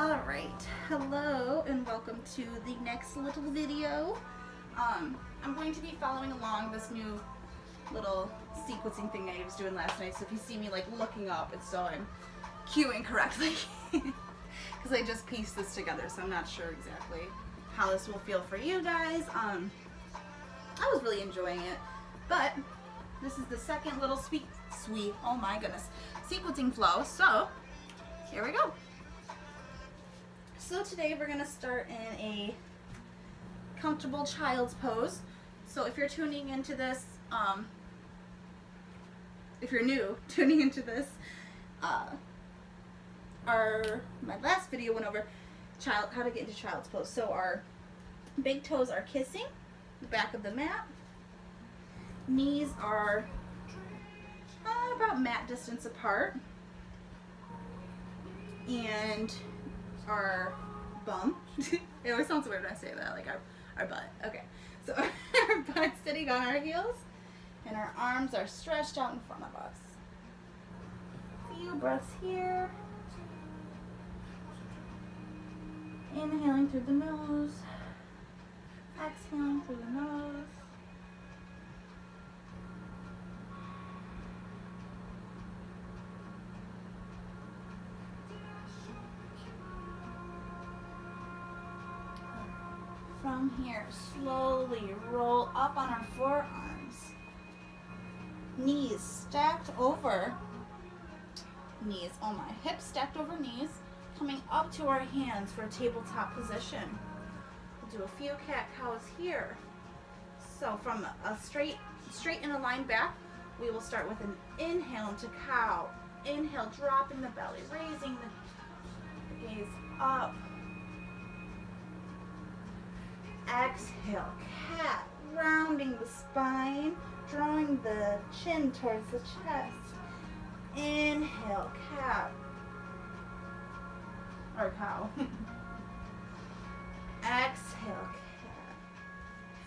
Alright, hello and welcome to the next little video. I'm going to be following along this new little sequencing thing I was doing last night, so if you see me like looking up, it's so I'm cueing correctly. Because I just pieced this together, so I'm not sure exactly how this will feel for you guys. I was really enjoying it, but this is the second little sweet, oh my goodness, sequencing flow, so here we go. So today we're going to start in a comfortable child's pose. So if you're tuning into this, if you're new tuning into this, my last video went over how to get into child's pose. So our big toes are kissing the back of the mat. Knees are about mat distance apart. And our bum. It always sounds weird when I say that, like our butt. Okay, so our butt's sitting on our heels, and our arms are stretched out in front of us. A few breaths here. Inhaling through the nose, exhaling through the nose. From here, slowly roll up on our forearms. Knees stacked over knees. Oh my, hips stacked over knees. Coming up to our hands for a tabletop position. We'll do a few cat-cows here. So from a straight and aligned back, we will start with an inhale into cow. Inhale, dropping the belly, raising the gaze up. Exhale, cat, rounding the spine, drawing the chin towards the chest. Inhale, cat, or cow. Exhale, cat.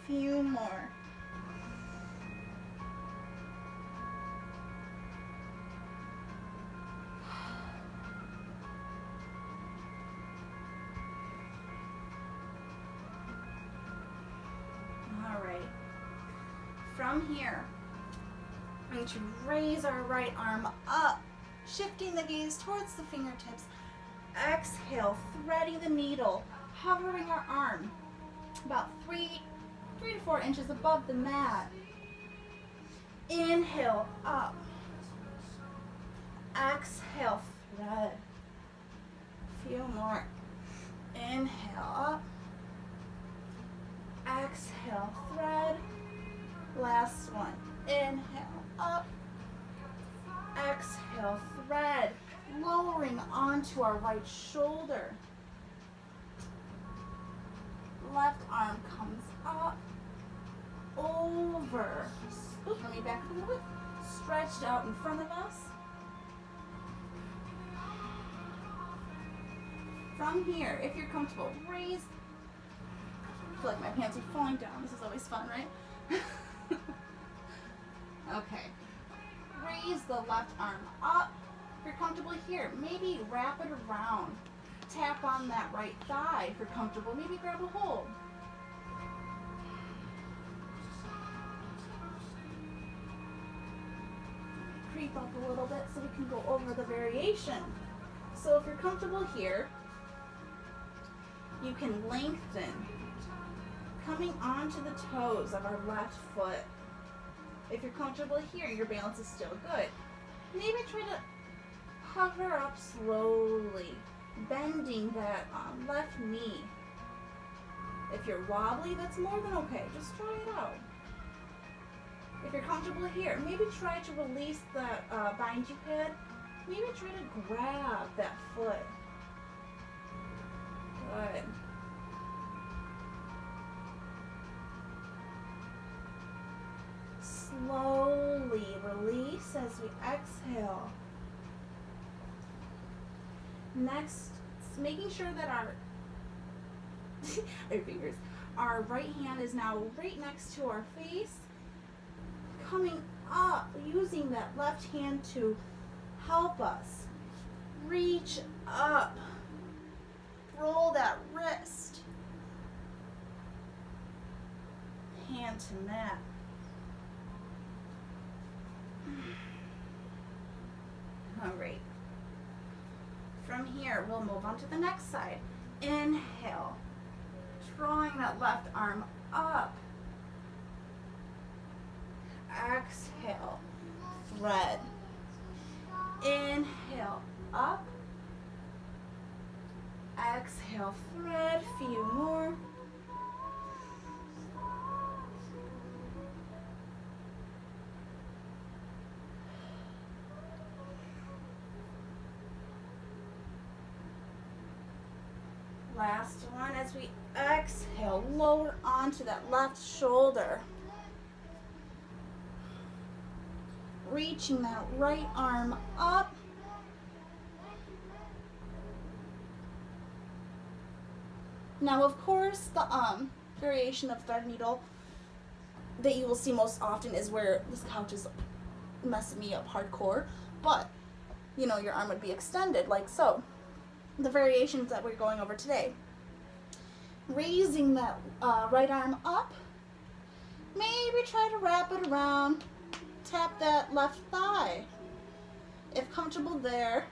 Few more. From here, I'm going to raise our right arm up, shifting the gaze towards the fingertips. Exhale, threading the needle, hovering our arm about 3 to 4 inches above the mat. Inhale, up. Exhale, thread. A few more. Inhale, up. Exhale, thread. Last one. Inhale, up. Exhale, thread. Lowering onto our right shoulder. Left arm comes up. Over. Let me back a little bit. Stretched out in front of us. From here, if you're comfortable, raise. I feel like my pants are falling down. This is always fun, right? Okay, raise the left arm up. If you're comfortable here, maybe wrap it around. Tap on that right thigh if you're comfortable. Maybe grab a hold. Creep up a little bit so we can go over the variation. So if you're comfortable here, you can lengthen, coming onto the toes of our left foot. If you're comfortable here, your balance is still good. Maybe try to hover up slowly, bending that left knee. If you're wobbly, that's more than okay. Just try it out. If you're comfortable here, maybe try to release that binding pad. Maybe try to grab that foot. Good. Slowly release as we exhale. Next, making sure that our right hand is now right next to our face. Coming up, using that left hand to help us reach up roll that wrist. Hand to mat. All right. From here, we'll move on to the next side. Inhale, drawing that left arm up. Exhale, thread. Inhale, up. Exhale, thread. Few more. Last one as we exhale, lower onto that left shoulder. Reaching that right arm up. Now, of course, the variation of thread needle that you will see most often is where this couch is messing me up hardcore, but, you know, your arm would be extended like so. The variations that we're going over today. Raising that right arm up. Maybe try to wrap it around. Tap that left thigh. If comfortable there.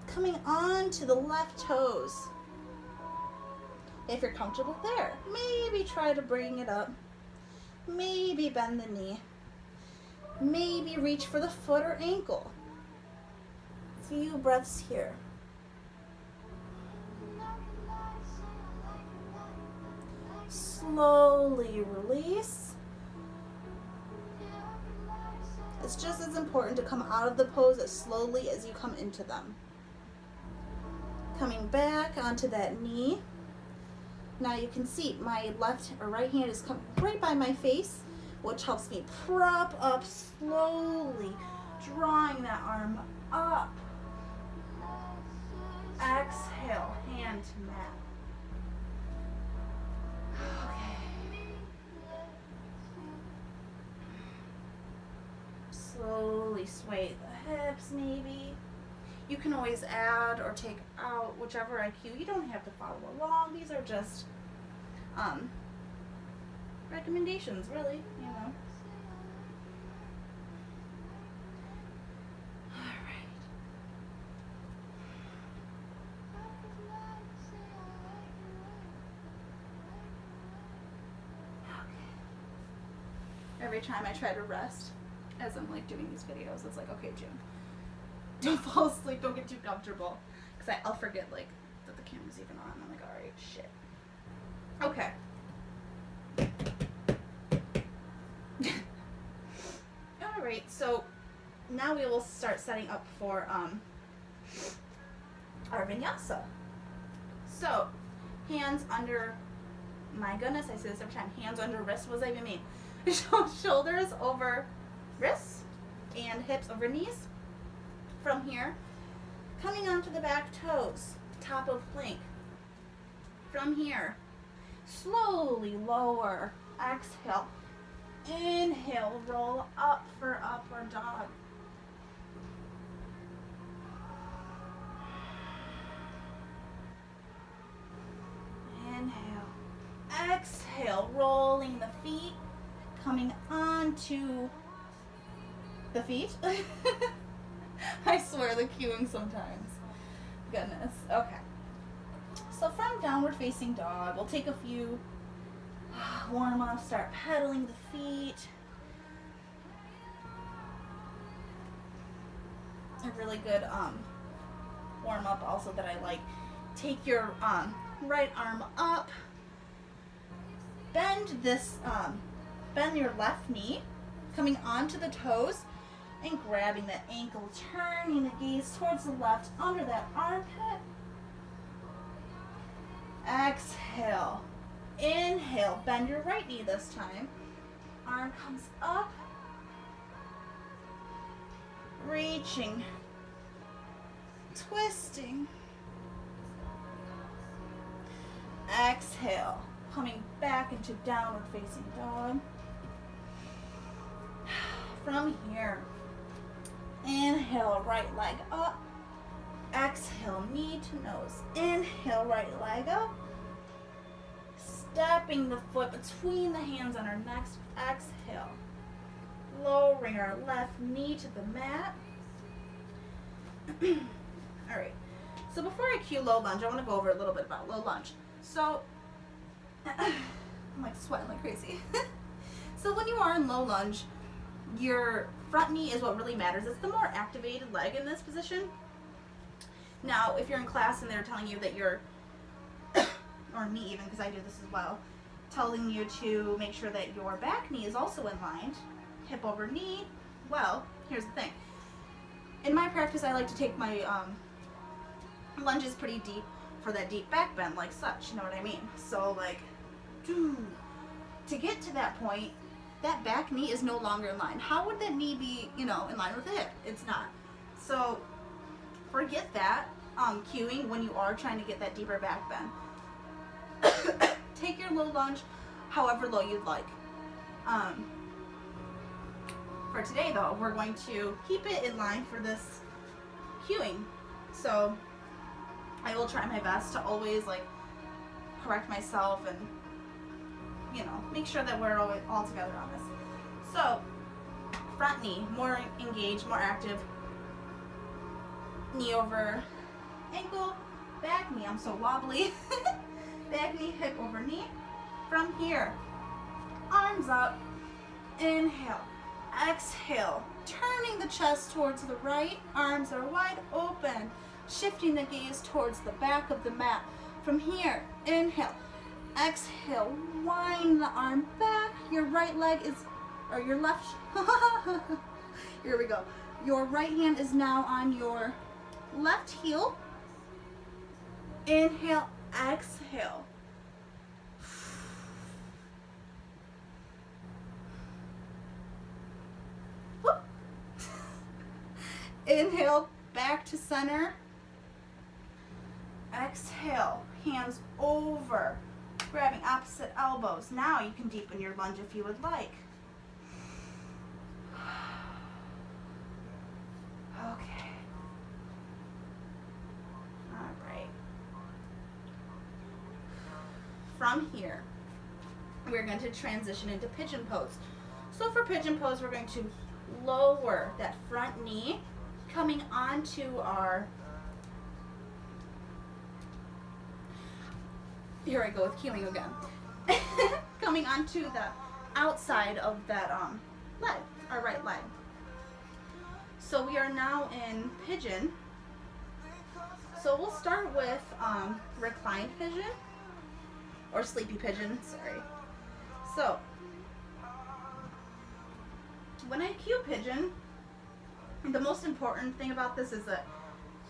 Coming on to the left toes. If you're comfortable there. Maybe try to bring it up. Maybe bend the knee. Maybe reach for the foot or ankle. Few breaths here. Slowly release. It's just as important to come out of the pose as slowly as you come into them. Coming back onto that knee. Now you can see my left or right hand is coming right by my face, which helps me prop up slowly, drawing that arm up. Exhale, hand to mat. Okay. Slowly sway the hips maybe. You can always add or take out whichever I cue. You don't have to follow along. These are just recommendations, really, you know. Every time I try to rest as I'm like doing these videos, it's like, okay, June, don't fall asleep, don't get too comfortable, because I'll forget like that the camera's even on. I'm like, all right, shit. Okay. All right, so now we will start setting up for our vinyasa. So hands under, my goodness, I say this every time, hands under wrists. What does that even mean? Shoulders over wrists and hips over knees. From here, coming onto the back toes, top of plank. From here, slowly lower, exhale, inhale, roll up for upward dog. Inhale, exhale, rolling the feet. Coming onto the feet. I swear the cueing sometimes. Goodness. Okay. So from downward facing dog, we'll take a few warm up, start pedaling the feet. A really good warm up also that I like. Take your right arm up. Bend this bend your left knee, coming onto the toes and grabbing that ankle, turning the gaze towards the left under that armpit. Exhale. Inhale, bend your right knee this time. Arm comes up. Reaching. Twisting. Exhale, coming back into downward facing dog. From here, inhale, right leg up. Exhale, knee to nose. Inhale, right leg up. Stepping the foot between the hands on our next exhale. Lowering our left knee to the mat. All right. So before I cue low lunge, I want to go over a little bit about low lunge. So, I'm like sweating like crazy. So when you are in low lunge, your front knee is what really matters. It's the more activated leg in this position. Now, if you're in class and they're telling you that you're, or me even, because I do this as well, telling you to make sure that your back knee is also in line, hip over knee, well, here's the thing. In my practice, I like to take my lunges pretty deep for that deep back bend, like such, you know what I mean? So, like, to get to that point, that back knee is no longer in line. How would that knee be, in line with the hip? It's not. So, forget that cueing when you are trying to get that deeper back bend. Take your low lunge however low you'd like. For today, though, we're going to keep it in line for this cueing. So, I will try my best to always, correct myself and, make sure that we're all together on this. So, front knee, more engaged, more active. Knee over ankle, back knee, I'm so wobbly. Back knee, hip over knee. From here, arms up, inhale, exhale, turning the chest towards the right, arms are wide open, shifting the gaze towards the back of the mat. From here, inhale, exhale, wind the arm back, your right leg is, or your left, here we go. Your right hand is now on your left heel. Inhale, exhale. Whoop. Inhale, back to center. Exhale, hands over, grabbing opposite elbows. Now you can deepen your lunge if you would like. Okay. All right. From here, we're going to transition into pigeon pose. So for pigeon pose, we're going to lower that front knee, coming onto our, here I go with cueing again, coming onto the outside of that leg, our right leg. So we are now in pigeon. So we'll start with reclined pigeon, or sleepy pigeon, sorry. So, when I cue pigeon, the most important thing about this is that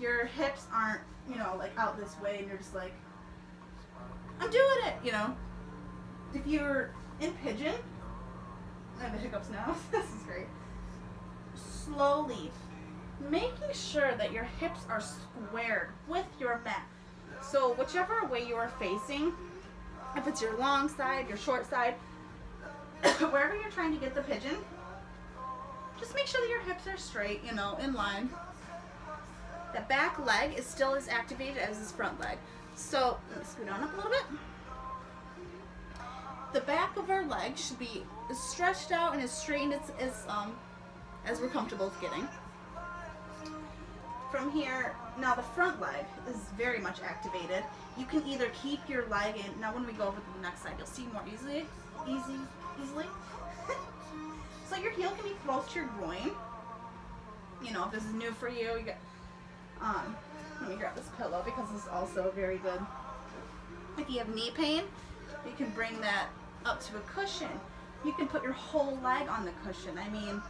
your hips aren't, out this way and you're just like, I'm doing it, If you're in pigeon, I have the hiccups now, this is great. Slowly, making sure that your hips are squared with your mat. So whichever way you are facing, if it's your long side, your short side, wherever you're trying to get the pigeon, just make sure that your hips are straight, in line. The back leg is still as activated as this front leg. So, let me scoot on up a little bit. The back of our leg should be as stretched out and as straightened as we're comfortable with getting. From here, now the front leg is very much activated. You can either keep your leg in, now when we go over to the next side, you'll see more easily. So your heel can be close to your groin. If this is new for you, you get, let me grab this pillow because this is also very good. If you have knee pain, you can bring that up to a cushion. You can put your whole leg on the cushion. I mean,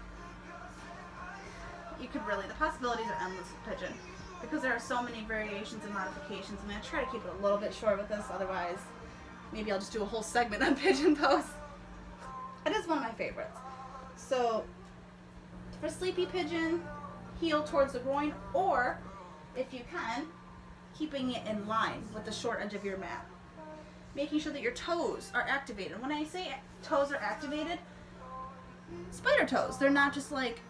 you could really, the possibilities are endless with pigeon because there are so many variations and modifications. I'm going to try to keep it a little bit short with this, otherwise maybe I'll just do a whole segment on pigeon pose. It is one of my favorites. So for sleepy pigeon, heel towards the groin, or if you can, keeping it in line with the short edge of your mat. Making sure that your toes are activated. When I say toes are activated, spider toes. They're not just like,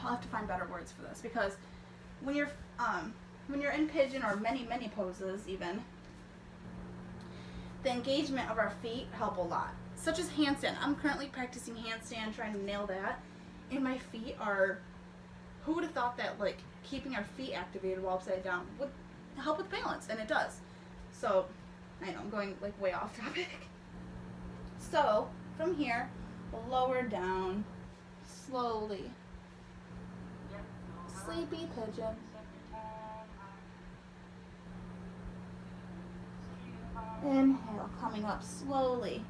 I'll have to find better words for this, because when you're in pigeon, or many poses even, the engagement of our feet help a lot. Such as handstand. I'm currently practicing handstand, trying to nail that. And my feet are, who would have thought that like keeping our feet activated while upside down would help with balance, and it does. So, I know I'm going like way off topic. So, from here, we'll lower down slowly. Sleepy pigeon. Inhale, coming up slowly.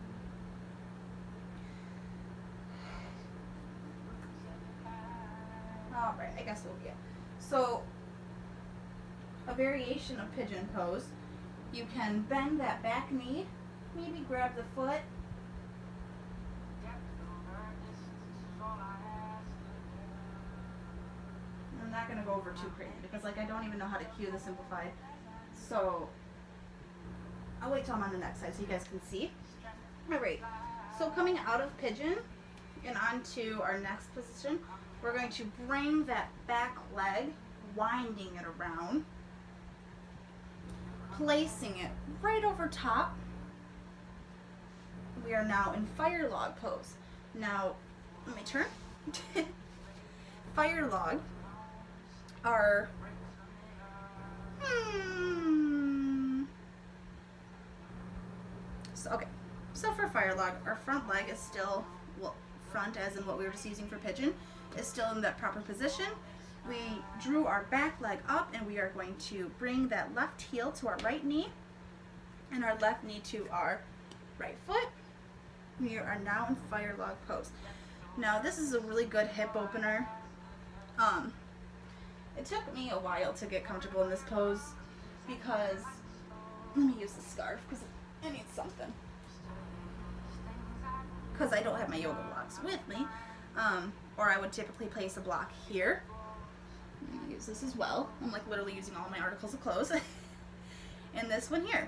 Alright, I guess we'll be it. So, a variation of pigeon pose, you can bend that back knee, maybe grab the foot, I'm not going to go over too crazy because like I don't even know how to cue the simplified, so I'll wait till I'm on the next side so you guys can see. Alright, so coming out of pigeon and onto our next position, we're going to bring that back leg, winding it around, placing it right over top. We are now in fire log pose. Now, let me turn. Fire log are so for fire log, our front leg is still, well, front as in what we were just using for pigeon, is still in that proper position. We drew our back leg up, and we are going to bring that left heel to our right knee and our left knee to our right foot. We are now in fire log pose. Now this is a really good hip opener. It took me a while to get comfortable in this pose because, let me use the scarf because I need something. Because I don't have my yoga blocks with me, or I would typically place a block here. I'm going to use this as well. I'm like literally using all my articles of clothes. And this one here,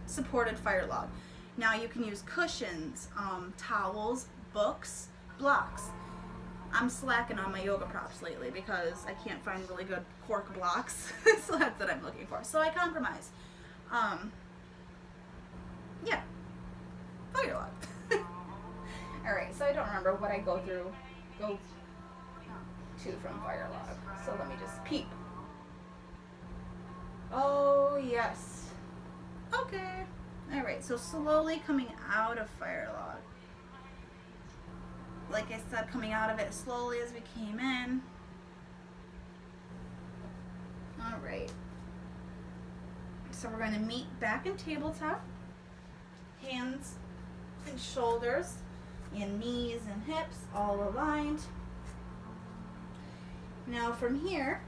supported fire log. Now you can use cushions, towels, books, blocks. I'm slacking on my yoga props lately because I can't find really good cork blocks. So that's what I'm looking for. So I compromise. Yeah, fire log. Alright, so I don't remember what I go to from fire log. So let me just peep. Oh, yes. Okay. Alright, so slowly coming out of fire log. Like I said, coming out of it slowly as we came in. Alright. So we're going to meet back in tabletop. Hands and shoulders and knees and hips all aligned. Now from here,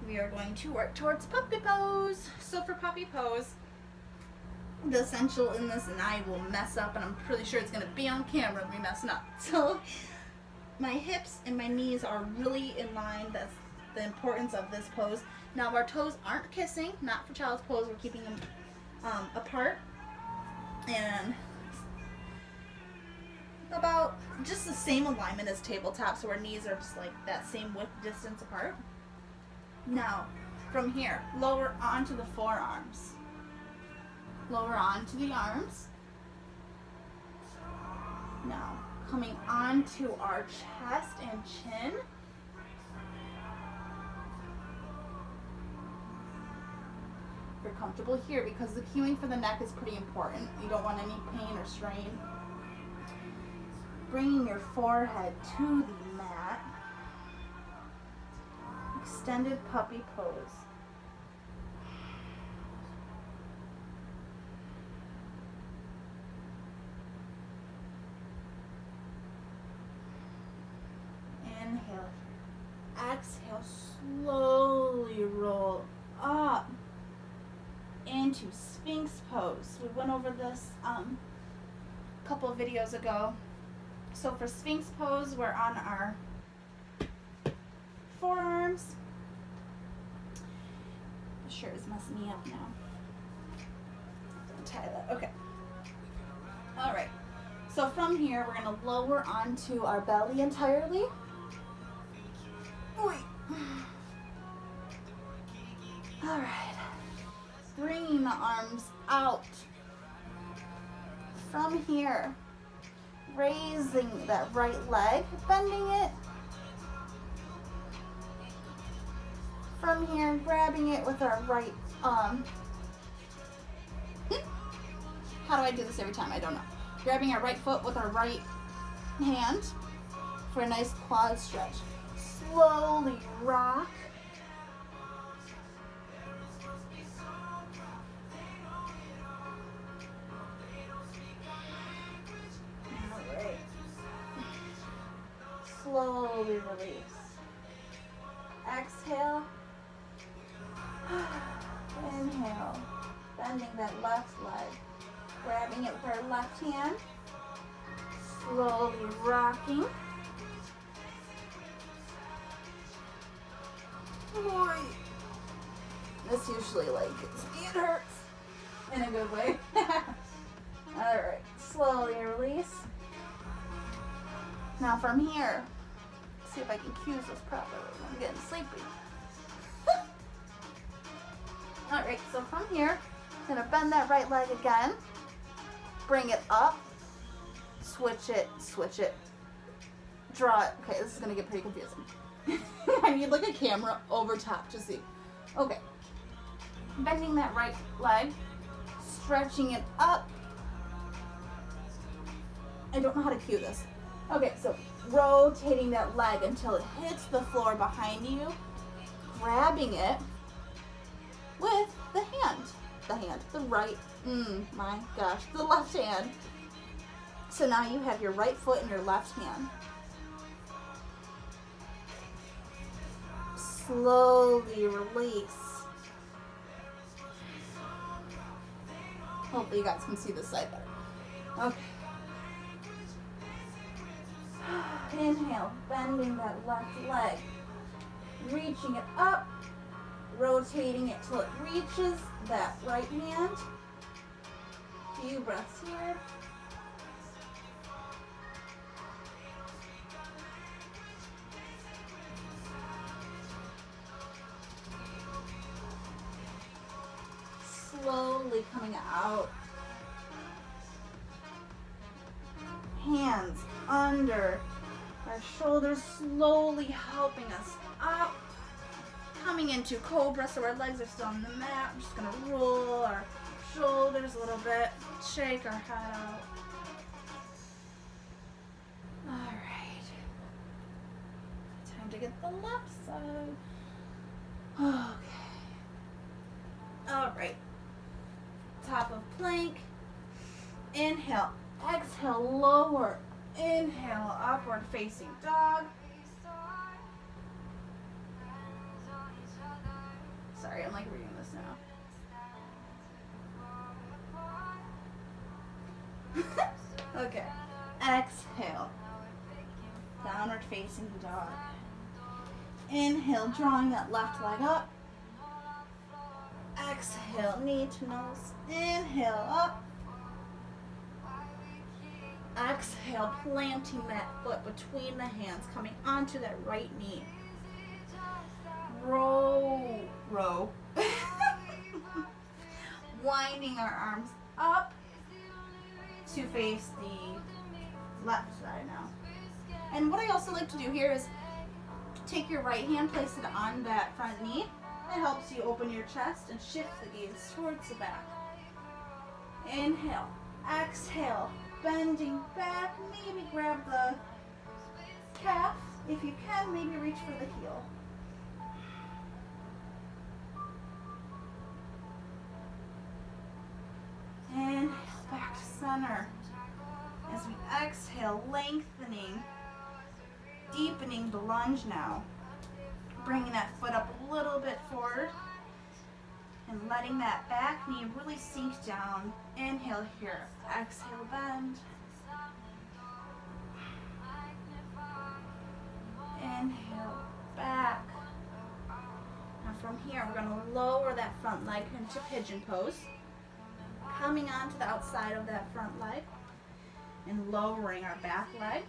we are going to work towards puppy pose. So for puppy pose, the essential in this, and I will mess up, and I'm pretty sure it's going to be on camera of me messing up. So my hips and my knees are really in line. That's the importance of this pose. Now our toes aren't kissing, not for child's pose. We're keeping them apart, and about just the same alignment as tabletop, so our knees are just like that same width distance apart. Now from here, lower onto the forearms, lower onto the arms. Now coming onto our chest and chin. You're comfortable here because the cueing for the neck is pretty important. You don't want any pain or strain. Bringing your forehead to the mat. Extended puppy pose. Inhale. Exhale. Slowly roll up into Sphinx pose. We went over this a couple of videos ago. So for Sphinx pose, we're on our forearms. The shirt is messing me up now. Untie that. Okay. Alright. So from here, we're gonna lower onto our belly entirely. Oi. All right. Bringing the arms out. From here, raising that right leg, bending it. From here, grabbing it with our right arm. How do I do this every time? I don't know. Grabbing our right foot with our right hand for a nice quad stretch. Slowly rock. All right. Slowly release. Exhale. Inhale. Bending that left leg. Grabbing it with our left hand. Slowly rocking. Boy. This usually it hurts in a good way. Alright, slowly release. Now from here, see if I can cue this properly. I'm getting sleepy. Alright, so from here, I'm gonna bend that right leg again. Bring it up. Switch it. Draw it. Okay, this is gonna get pretty confusing. I need like a camera over top to see. Okay. Bending that right leg. Stretching it up. I don't know how to cue this. Okay, so rotating that leg until it hits the floor behind you. Grabbing it with the hand. The right, my gosh, the left hand. So now you have your right foot in your left hand. Slowly release. Hopefully you guys can see this side better. Okay. Inhale, bending that left leg. Reaching it up. Rotating it till it reaches that right hand. Few breaths here. Slowly coming out. Hands under our shoulders, slowly helping us up. Coming into cobra, so our legs are still on the mat. I'm just gonna roll our shoulders a little bit, shake our head out. All right. Time to get the left side. Okay. All right. Top of plank. Inhale. Exhale, lower. Inhale, upward facing dog. Sorry, I'm like reading this now. Okay. Exhale. Downward facing dog. Inhale, drawing that left leg up. Exhale, knee to nose. Inhale, up. Exhale, planting that foot between the hands, coming onto that right knee. Row. Winding our arms up to face the left side now. And what I also like to do here is take your right hand, place it on that front knee. It helps you open your chest and shift the gaze towards the back. Inhale, exhale, bending back, maybe grab the calf. If you can, maybe reach for the heel. Inhale, back to center. As we exhale, lengthening, deepening the lunge now. Bringing that foot up a little bit forward and letting that back knee really sink down. Inhale here, exhale, bend. Inhale, back. Now from here, we're going to lower that front leg into pigeon pose. Coming onto the outside of that front leg. and lowering our back leg.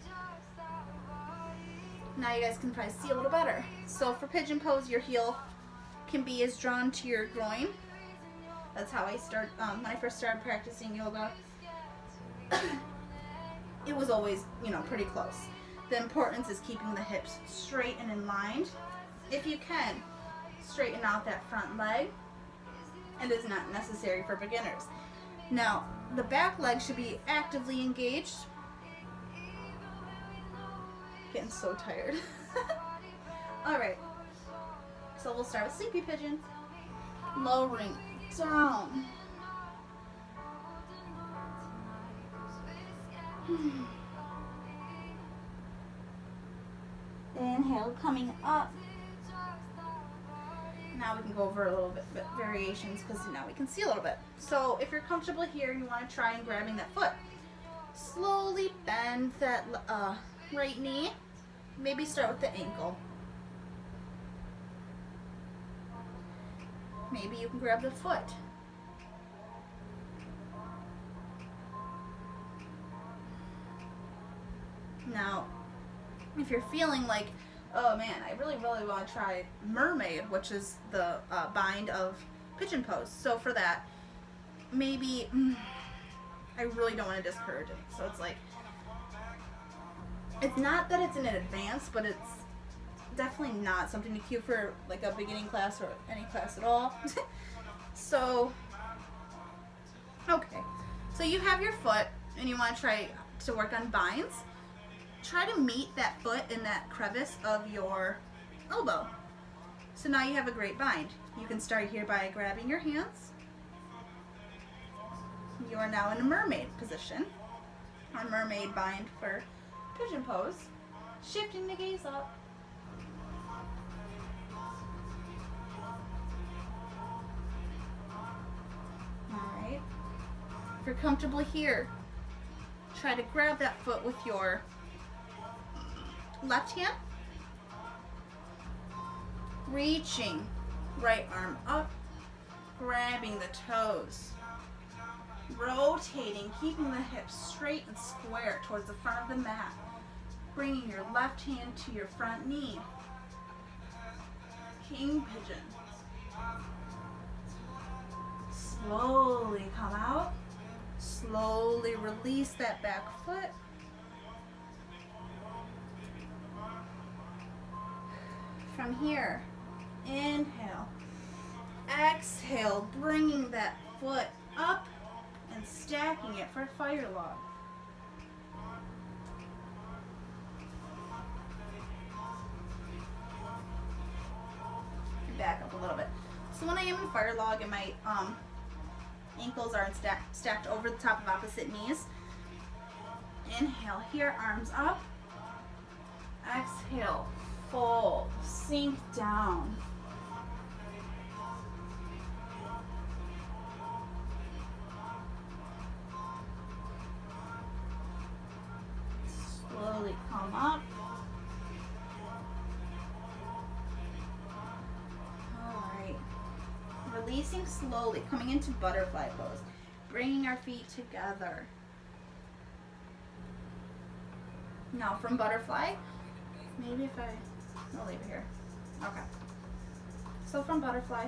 Now you guys can probably see a little better. So for pigeon pose, your heel can be as drawn to your groin. That's how I start, when I first started practicing yoga. It was always, you know, pretty close. The importance is keeping the hips straight and in line. If you can, straighten out that front leg. It is not necessary for beginners. Now, the back leg should be actively engaged. Getting so tired. Alright, so we'll start with sleepy pigeon. Lowering down. Inhale, coming up. Now we can go over a little bit variations because now we can see a little bit. So if you're comfortable here, you want to try and grabbing that foot. Slowly bend that right knee. Maybe start with the ankle. Maybe you can grab the foot. Now, if you're feeling like, oh man, I really want to try mermaid, which is the bind of pigeon pose. So for that, maybe, I really don't want to discourage it. So it's like, it's not that it's in advance, but it's definitely not something to cue for like a beginning class or any class at all. So, okay. So you have your foot and you want to try to work on binds. Try to meet that foot in that crevice of your elbow. So now you have a great bind. You can start here by grabbing your hands. You are now in a mermaid position, or mermaid bind for pigeon pose. Shifting the gaze up. Alright. If you're comfortable here, try to grab that foot with your left hand. Reaching right arm up, grabbing the toes. Rotating, keeping the hips straight and square towards the front of the mat. Bringing your left hand to your front knee. King pigeon. Slowly come out. Slowly release that back foot. From here, inhale. Exhale, bringing that foot up and stacking it for fire log. Back up a little bit. So when I am in fire log and my ankles are stacked over the top of opposite knees, inhale here, arms up. Exhale, fold, sink down. Slowly come up. Alright. Releasing slowly, coming into butterfly pose. Bringing our feet together. Now from butterfly, maybe I'll leave it here. Okay. So from butterfly,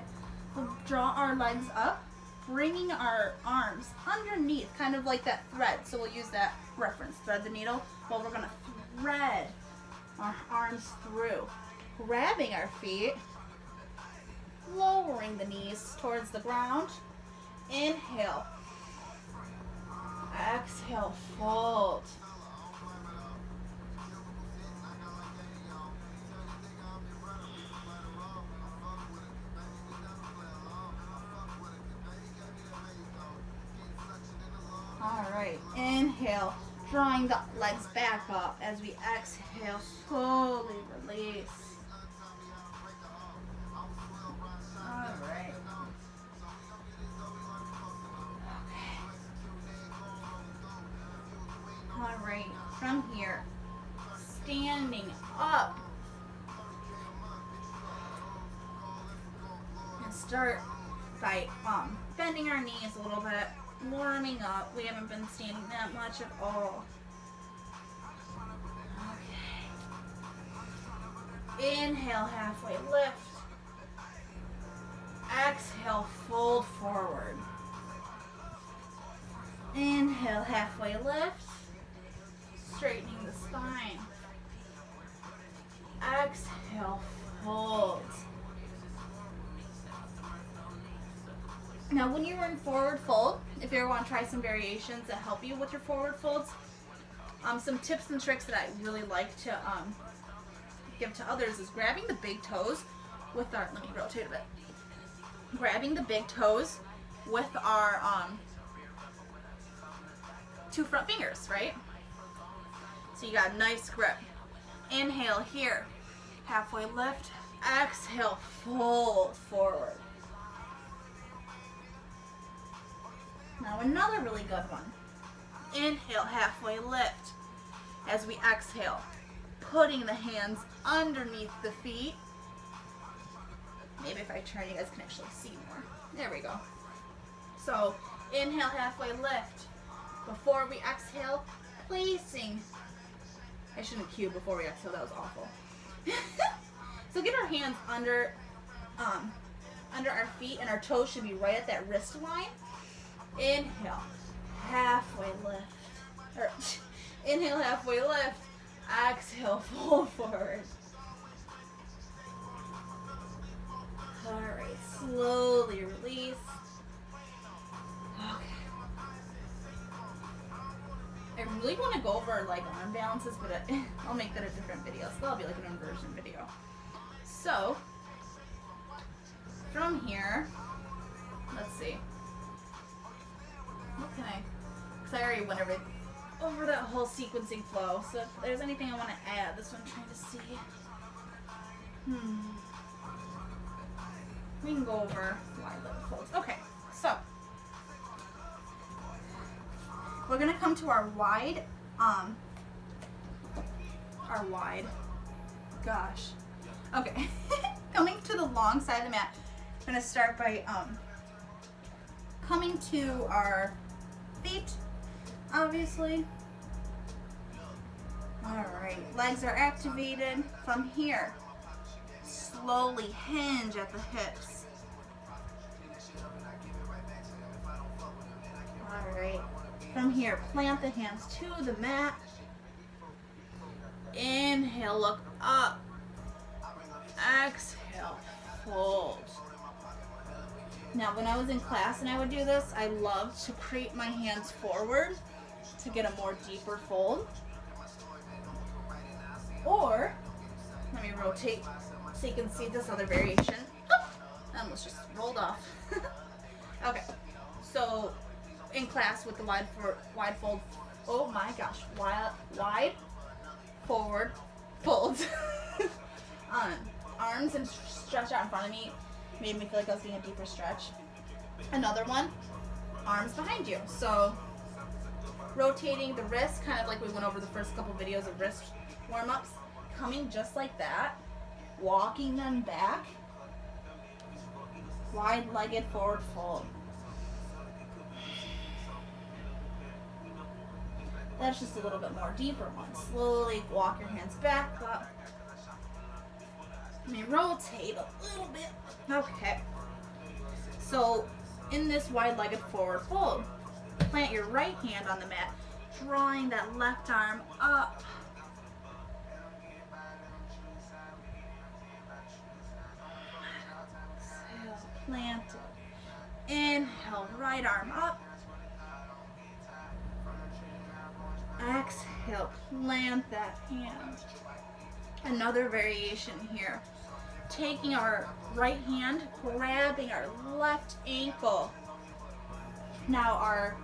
we'll draw our legs up, bringing our arms underneath, kind of like that thread. So we'll use that reference, thread the needle. Well, we're gonna thread our arms through, grabbing our feet, lowering the knees towards the ground. Inhale. Exhale, fold. Alright, inhale, drawing the legs back up as we exhale, slowly release. Alright. Okay. Alright, from here, standing up. And start by bending our knees a little bit. Warming up. We haven't been standing that much at all. Inhale, halfway lift. Exhale, fold forward. Inhale, halfway lift. Straightening the spine. Exhale, fold. Now when you're in forward fold, if you ever want to try some variations that help you with your forward folds, some tips and tricks that I really like to give to others is grabbing the big toes with our, let me rotate a bit, grabbing the big toes with our two front fingers, right? So you got a nice grip. Inhale here, halfway lift, exhale, fold forward. Now another really good one. Inhale, halfway lift. As we exhale, putting the hands underneath the feet. Maybe if I turn, you guys can actually see more. There we go. So inhale, halfway lift. Before we exhale, placing. I shouldn't cue before we exhale, that was awful. So get our hands under our feet, and our toes should be right at that wrist line. Inhale, halfway lift. Or, inhale, halfway lift. Exhale, fold forward. Alright, slowly release. Okay. I really want to go over like arm balances, but I'll make that a different video. So that'll be like an inversion video. So, from here, let's see. What can I, because I already went over that whole sequencing flow. So if there's anything I want to add, that's what I'm trying to see. We can go over wide leg folds. Okay, so we're gonna come to our wide, okay, coming to the long side of the mat. I'm gonna start by coming to our feet, obviously. Alright, legs are activated. From here, slowly hinge at the hips. Alright, from here, plant the hands to the mat. Inhale, look up. Exhale, fold. Now, when I was in class and I would do this, I loved to create my hands forward to get a more deeper fold. Or, let me rotate so you can see this other variation. Oh, I almost just rolled off. Okay, so in class with the wide fold, oh my gosh, wide forward folds. Arms and stretch out in front of me made me feel like I was getting a deeper stretch. Another one, arms behind you. So rotating the wrists, kind of like we went over the first couple videos of wrist warm-ups, coming just like that, walking them back, wide-legged forward fold. That's just a little bit more deeper one. Slowly walk your hands back up. Let me rotate a little bit. Okay. So in this wide-legged forward fold, plant your right hand on the mat, drawing that left arm up. Exhale, plant it. Inhale, right arm up. Exhale, plant that hand. Another variation here. Taking our right hand, grabbing our left ankle. Now our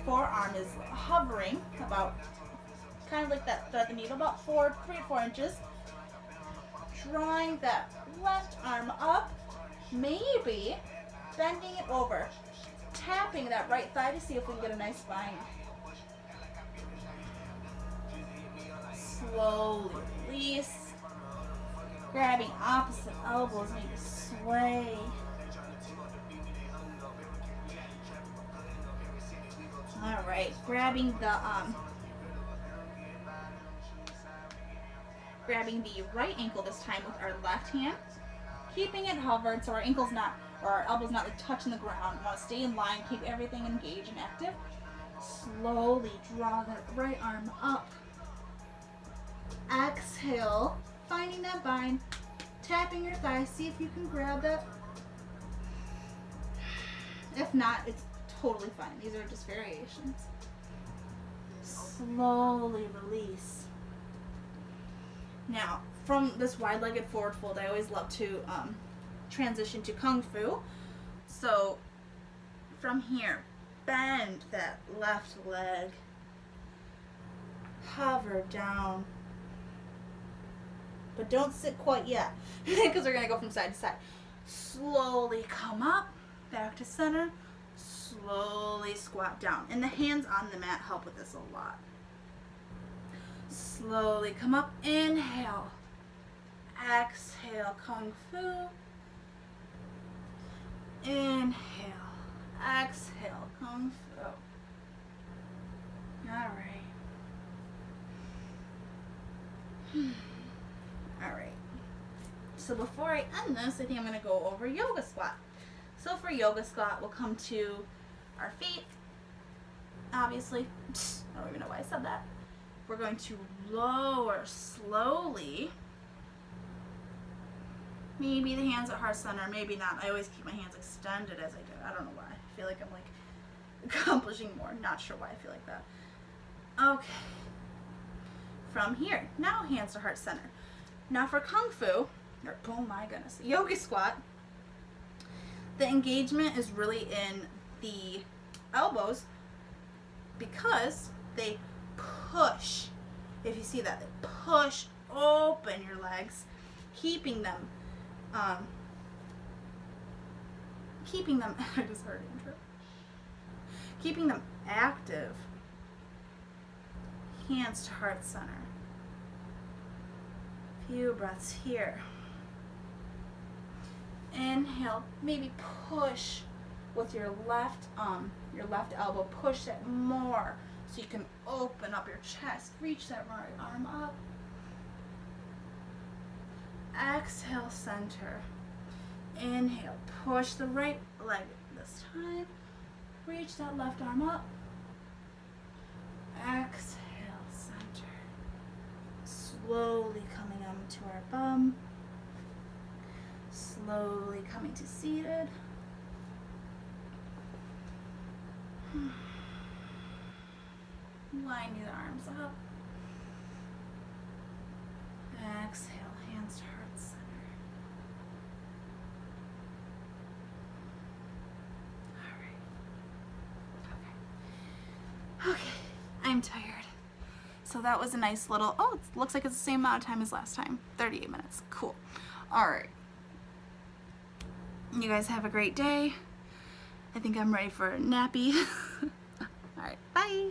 forearm is hovering about, kind of like that thread the needle, about 3 or 4 inches. Drawing that left arm up, maybe bending it over. Tapping that right thigh to see if we can get a nice spine. Slowly release. Grabbing opposite elbows, maybe sway. Alright, grabbing the grabbing the right ankle this time with our left hand, keeping it hovered so our ankle's not, or our elbow's not like touching the ground. We want to stay in line, keep everything engaged and active. Slowly draw that right arm up. Exhale, finding that bind, tapping your thigh, see if you can grab that. If not, it's totally fine. These are just variations. Slowly release. Now, from this wide-legged forward fold, I always love to transition to Kung Fu. So, from here, bend that left leg. Hover down. But don't sit quite yet, because we're going to go from side to side. Slowly come up, back to center. Slowly squat down. And the hands on the mat help with this a lot. Slowly come up, inhale. Exhale, Kung Fu. Inhale. Exhale, Kung Fu. Alright. Alright. So before I end this, I think I'm going to go over yoga squat. So for yoga squat, we'll come to our feet. Obviously, I don't even know why I said that. We're going to lower slowly. Maybe the hands at heart center, maybe not. I always keep my hands extended as I do. I don't know why. I feel like I'm like accomplishing more. Not sure why I feel like that. Okay. From here, now hands to heart center. Now for Kung Fu, or oh my goodness, yoga squat, the engagement is really in the elbows because they push. If you see that, they push open your legs, keeping them I just heard intro. Keeping them active. Hands to heart center. Few breaths here. Inhale, maybe push with your left elbow. Push it more so you can open up your chest. Reach that right arm up. Exhale, center. Inhale, push the right leg this time. Reach that left arm up. Exhale, center. Slowly coming onto our bum. Slowly coming to seated. Lining the arms up. Exhale, hands to heart center. All right. Okay. I'm tired. So that was a nice little, oh, it looks like it's the same amount of time as last time. 38 minutes. Cool. All right. You guys have a great day. I think I'm ready for a nappy. All right. Bye.